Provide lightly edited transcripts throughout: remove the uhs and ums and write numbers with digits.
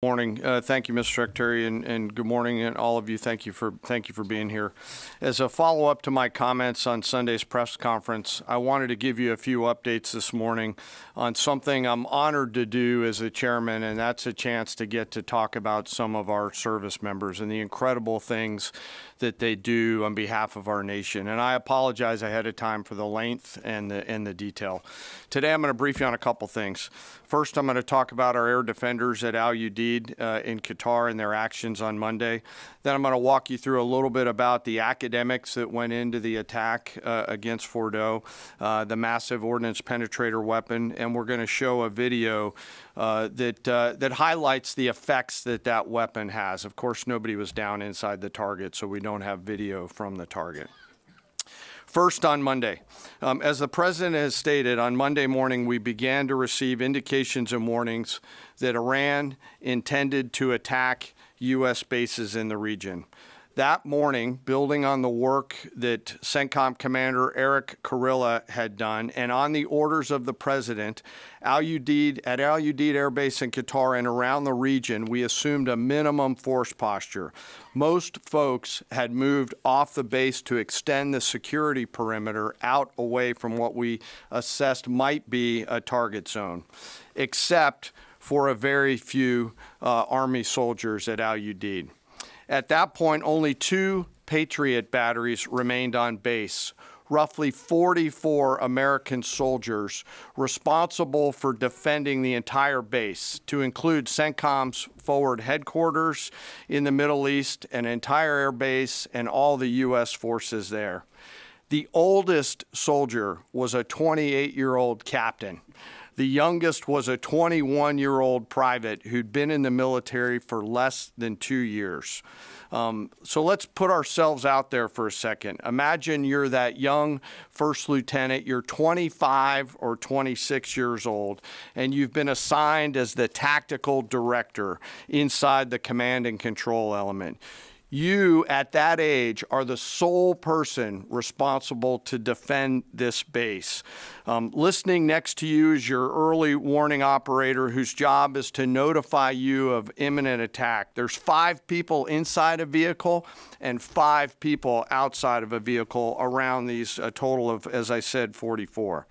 Morning. Thank you, Mr. Secretary, and good morning, and all of you. Thank you for being here. As a follow-up to my comments on Sunday's press conference, I wanted to give you a few updates this morning on something I'm honored to do as a chairman, and that's a chance to get to talk about some of our service members and the incredible things that they do on behalf of our nation. And I apologize ahead of time for the length and the detail. Today, I'm going to brief you on a couple things. First, I'm going to talk about our air defenders at Al Udeid in Qatar and their actions on Monday. Then I'm going to walk you through a little bit about the academics that went into the attack against Fordo, the massive ordnance penetrator weapon, and we're going to show a video that highlights the effects that weapon has. Of course, nobody was down inside the target, so we don't have video from the target. First, on Monday, as the President has stated, on Monday morning we began to receive indications and warnings that Iran intended to attack U.S. bases in the region. That morning, building on the work that CENTCOM Commander Eric Kurilla had done, and on the orders of the President, at Al Udeid Air Base in Qatar and around the region, we assumed a minimum force posture. Most folks had moved off the base to extend the security perimeter out away from what we assessed might be a target zone, except for a very few Army soldiers at Al Udeid. At that point, only 2 Patriot batteries remained on base, roughly 44 American soldiers responsible for defending the entire base, to include CENTCOM's forward headquarters in the Middle East, an entire air base, and all the U.S. forces there. The oldest soldier was a 28-year-old captain. The youngest was a 21-year-old private who'd been in the military for less than 2 years. So let's put ourselves out there for a second. Imagine you're that young first lieutenant, you're 25 or 26 years old, and you've been assigned as the tactical director inside the command and control element. You, at that age, are the sole person responsible to defend this base. Listening next to you is your early warning operator whose job is to notify you of imminent attack. There's 5 people inside a vehicle and 5 people outside of a vehicle around these, a total of, as I said, 44.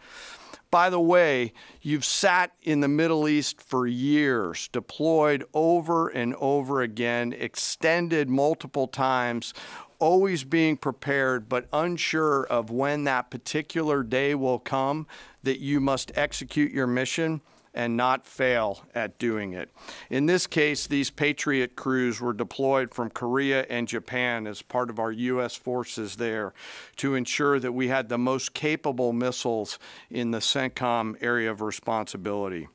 By the way, you've sat in the Middle East for years, deployed over and over again, extended multiple times, always being prepared, but unsure of when that particular day will come that you must execute your mission and not fail at doing it. In this case, these Patriot crews were deployed from Korea and Japan as part of our U.S. forces there to ensure that we had the most capable missiles in the CENTCOM area of responsibility.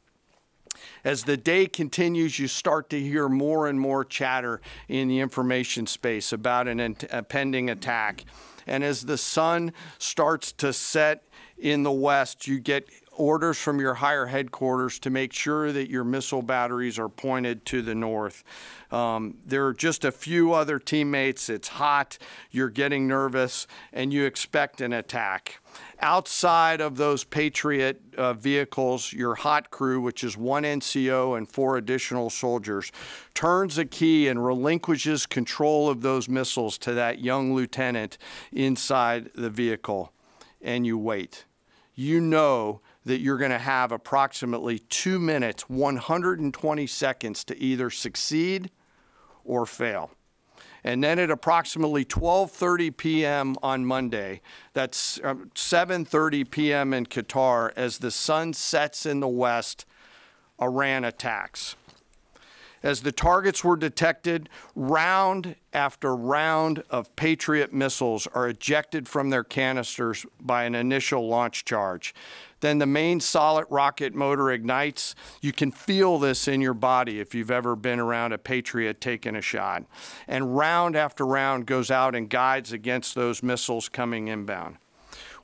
As the day continues, you start to hear more and more chatter in the information space about a pending attack. And as the sun starts to set in the west, you get orders from your higher headquarters to make sure that your missile batteries are pointed to the north. There are just a few other teammates. It's hot, you're getting nervous, and you expect an attack. Outside of those Patriot vehicles, your hot crew, which is 1 NCO and 4 additional soldiers, turns a key and relinquishes control of those missiles to that young lieutenant inside the vehicle, and you wait. You know that you're going to have approximately 2 minutes, 120 seconds to either succeed or fail. And then at approximately 12:30 p.m. on Monday, that's 7:30 p.m. in Qatar, as the sun sets in the west, Iran attacks. As the targets were detected, round after round of Patriot missiles are ejected from their canisters by an initial launch charge. Then the main solid rocket motor ignites. You can feel this in your body if you've ever been around a Patriot taking a shot. And round after round goes out and guides against those missiles coming inbound.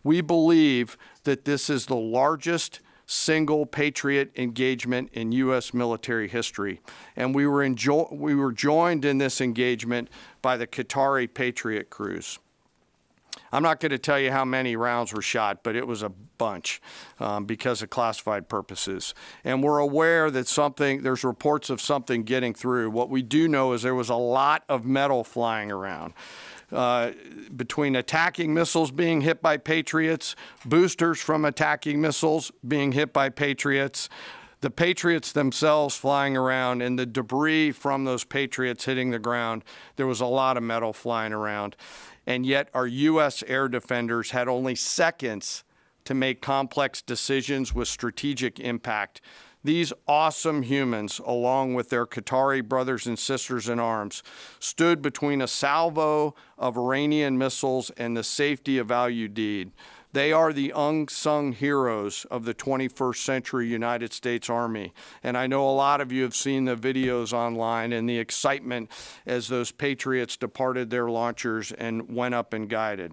We believe that this is the largest single Patriot engagement in U.S. military history. And we were joined in this engagement by the Qatari Patriot crews. I'm not going to tell you how many rounds were shot, but it was a bunch because of classified purposes. And we're aware that there's reports of something getting through. What we do know is there was a lot of metal flying around. Between attacking missiles being hit by Patriots, boosters from attacking missiles being hit by Patriots, the Patriots themselves flying around, and the debris from those Patriots hitting the ground, there was a lot of metal flying around. And yet our U.S. air defenders had only seconds to make complex decisions with strategic impact. These awesome humans, along with their Qatari brothers and sisters in arms, stood between a salvo of Iranian missiles and the safety of Al-Udeid. They are the unsung heroes of the 21st century United States Army. And I know a lot of you have seen the videos online and the excitement as those Patriots departed their launchers and went up and guided.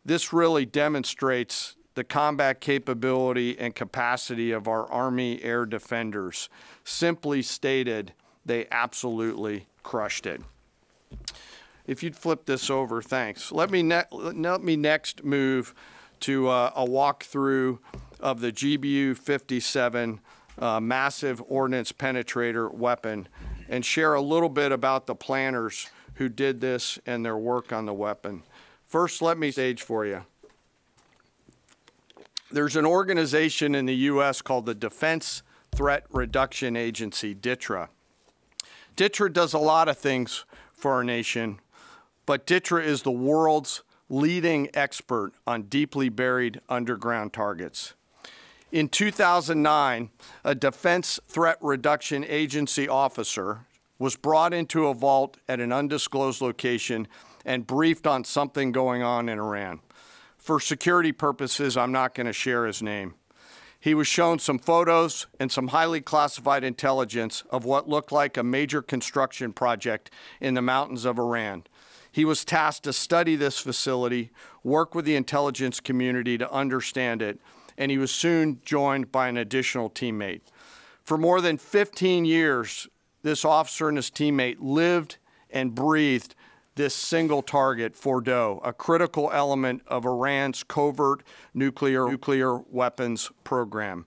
This really demonstrates the combat capability and capacity of our Army air defenders. Simply stated, they absolutely crushed it. If you'd flip this over, thanks. Let me next move to a walkthrough of the GBU-57 massive ordnance penetrator weapon and share a little bit about the planners who did this and their work on the weapon. First, let me stage for you. There's an organization in the U.S. called the Defense Threat Reduction Agency, DTRA. DTRA does a lot of things for our nation, but DTRA is the world's leading expert on deeply buried underground targets. In 2009, a Defense Threat Reduction Agency officer was brought into a vault at an undisclosed location and briefed on something going on in Iran. For security purposes, I'm not going to share his name. He was shown some photos and some highly classified intelligence of what looked like a major construction project in the mountains of Iran. He was tasked to study this facility, work with the intelligence community to understand it, and he was soon joined by an additional teammate. For more than 15 years, this officer and his teammate lived and breathed this single target, Fordo, a critical element of Iran's covert nuclear weapons program.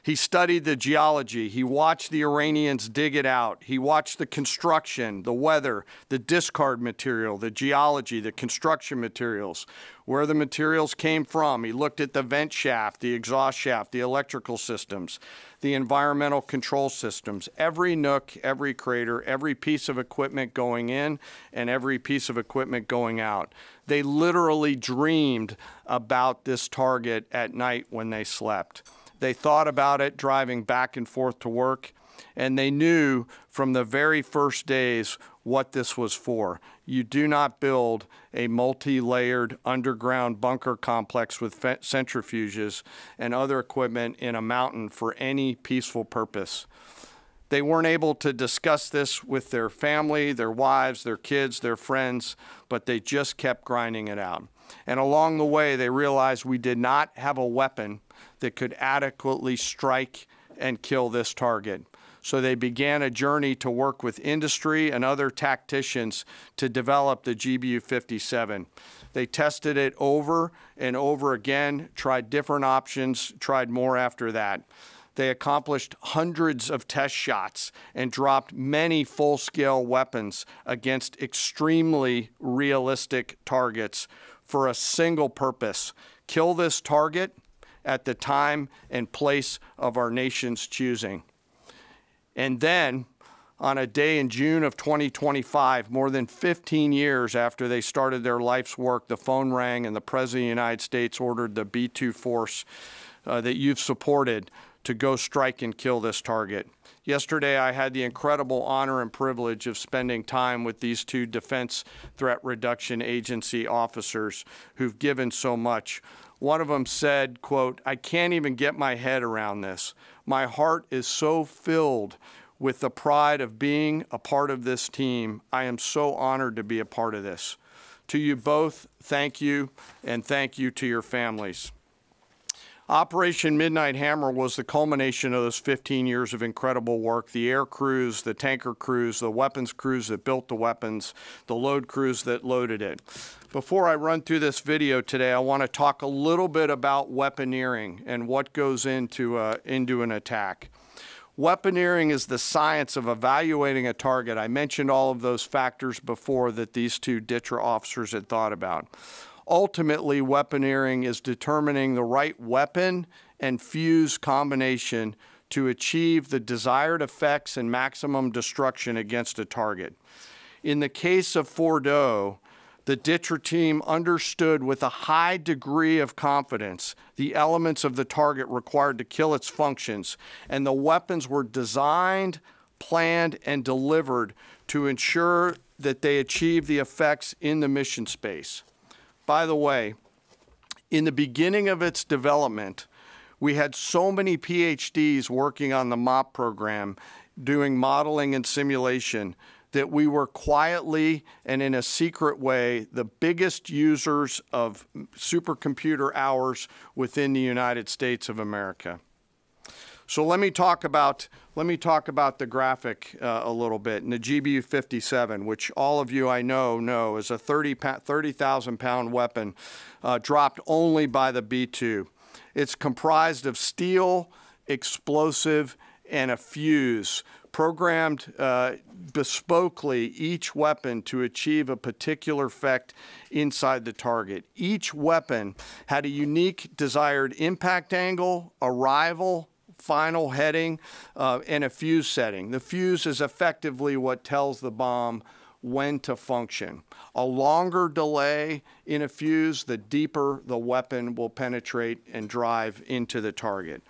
He studied the geology. He watched the Iranians dig it out. He watched the construction, the weather, the discard material, the geology, the construction materials, where the materials came from. He looked at the vent shaft, the exhaust shaft, the electrical systems, the environmental control systems, every nook, every crater, every piece of equipment going in and every piece of equipment going out. They literally dreamed about this target at night when they slept. They thought about it driving back and forth to work, and they knew from the very first days what this was for. You do not build a multi-layered underground bunker complex with centrifuges and other equipment in a mountain for any peaceful purpose. They weren't able to discuss this with their family, their wives, their kids, their friends, but they just kept grinding it out. And along the way, they realized we did not have a weapon that could adequately strike and kill this target. So they began a journey to work with industry and other tacticians to develop the GBU-57. They tested it over and over again, tried different options, tried more after that. They accomplished hundreds of test shots and dropped many full-scale weapons against extremely realistic targets for a single purpose: kill this target at the time and place of our nation's choosing. And then, on a day in June of 2025, more than 15 years after they started their life's work, the phone rang and the President of the United States ordered the B-2 force that you've supported to go strike and kill this target. Yesterday, I had the incredible honor and privilege of spending time with these two Defense Threat Reduction Agency officers who've given so much. One of them said, quote, "I can't even get my head around this. My heart is so filled with the pride of being a part of this team. I am so honored to be a part of this." To you both, thank you, and thank you to your families. Operation Midnight Hammer was the culmination of those 15 years of incredible work. The air crews, the tanker crews, the weapons crews that built the weapons, the load crews that loaded it. Before I run through this video today, I want to talk a little bit about weaponeering and what goes into an attack. Weaponeering is the science of evaluating a target. I mentioned all of those factors before that these two DTRA officers had thought about. Ultimately, weaponeering is determining the right weapon and fuse combination to achieve the desired effects and maximum destruction against a target. In the case of Fordo, the DTRA team understood with a high degree of confidence the elements of the target required to kill its functions, and the weapons were designed, planned, and delivered to ensure that they achieve the effects in the mission space. By the way, in the beginning of its development, we had so many PhDs working on the MOP program, doing modeling and simulation, that we were quietly and in a secret way the biggest users of supercomputer hours within the United States of America. So let me talk about the graphic a little bit. And the GBU-57, which all of you I know is a 30,000-pound weapon dropped only by the B-2. It's comprised of steel, explosive, and a fuse, programmed bespokely each weapon to achieve a particular effect inside the target. Each weapon had a unique desired impact angle, arrival, final heading, and a fuse setting. The fuse is effectively what tells the bomb when to function. A longer delay in a fuse, the deeper the weapon will penetrate and drive into the target.